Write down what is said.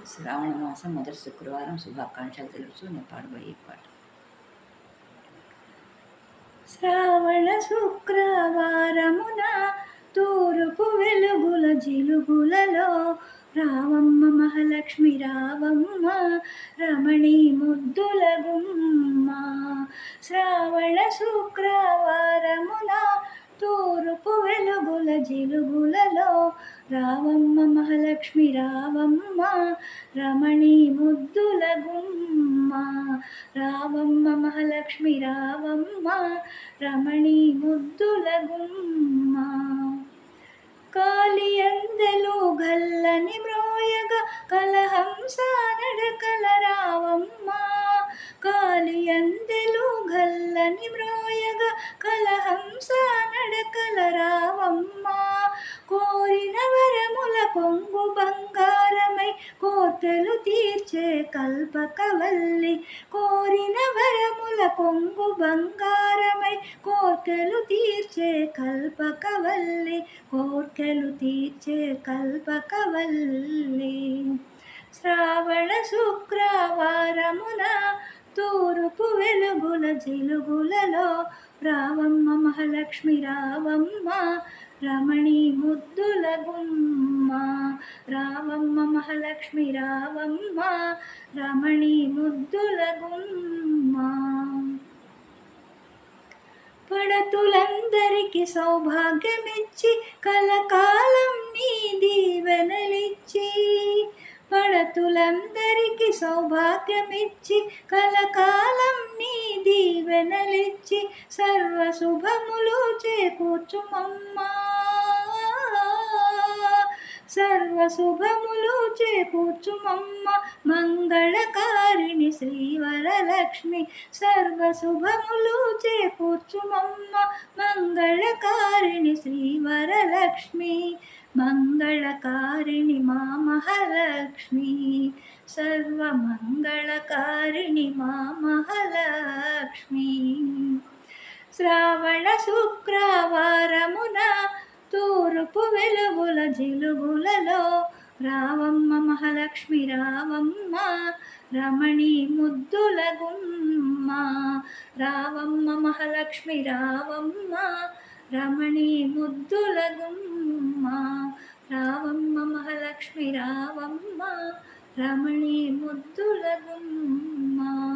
శ్రావణ మాసం మొదటి శుక్రవారం శుభాకాంక్షలు తెలుపుతూ నేను పాడబోయే పాట. శ్రావణ శుక్రవారమున తూర్పు వెలుగుల జిలుగులలో రావమ్మ మహాలక్ష్మి రావమ్మ రమణి ముద్దుల గుమ్మ. శ్రావణ శుక్రవారమున తూర్పు వెలుగుల జిలుగులలో రావమ్మ మహాలక్ష్మి రావమ్మ రమణి ముద్దుల గుమ్మ. రావమ్మ మహాలక్ష్మి రావమ్మ రమణి ముద్దుల గుమ్మ. కాలియందెలు గల్లని మ్రోయగ కలహంస నడకల రావమ్మ. కాలియందెలు గల్లని మ్రోయగ కలహంస నడకల రావమ్మ. కోరిన వరముల కొంగు బంగారమై కోర్కెలు తీర్చే కల్పకవల్లి. కోరిన వరముల కొంగు బంగారమై కోర్కెలు తీర్చే కల్పకవల్లి. కోర్కెలు తీర్చే కల్పకవల్లి. శ్రావణ శుక్రవారమున తూర్పు వెలుగుల జిలుగులలో రావమ్మ మహాలక్ష్మి రావమ్మ రమణి ముద్దుల గుమ్మ. రావమ్మ మహాలక్ష్మి రావమ్మ రమణి ముద్దుల గుమ్మ. పడతులందరికి సౌభాగ్యమిచ్చి కలకాలం నీ దీవెనలిచ్చి. పడతులందరికి సౌభాగ్యమిచ్చి కలకాలం నీ దీవెనలిచ్చి సర్వశుభములు చేకూర్చుమమ్మా. సర్వశుభములు చేకూర్చుమమ్మ మంగళకారిణి శ్రీవరలక్ష్మి. సర్వశుభములు చేకూర్చుమమ్మ మంగళకారిణి శ్రీవరలక్ష్మి. మంగళకారిణి మా మహాలక్ష్మి. సర్వమంగళకారిణి మా మహాలక్ష్మి. శ్రావణ శుక్రవారమున తూర్పు వెలుగుల జిలుగులలో రావమ్మ మహాలక్ష్మి రావమ్మ రమణి ముద్దుల గుమ్మ. రావమ్మ మహాలక్ష్మి రావమ్మ రమణి ముద్దుల గుమ్మ. రావమ్మ మహాలక్ష్మి రావమ్మ రమణి ముద్దుల గుమ్మ.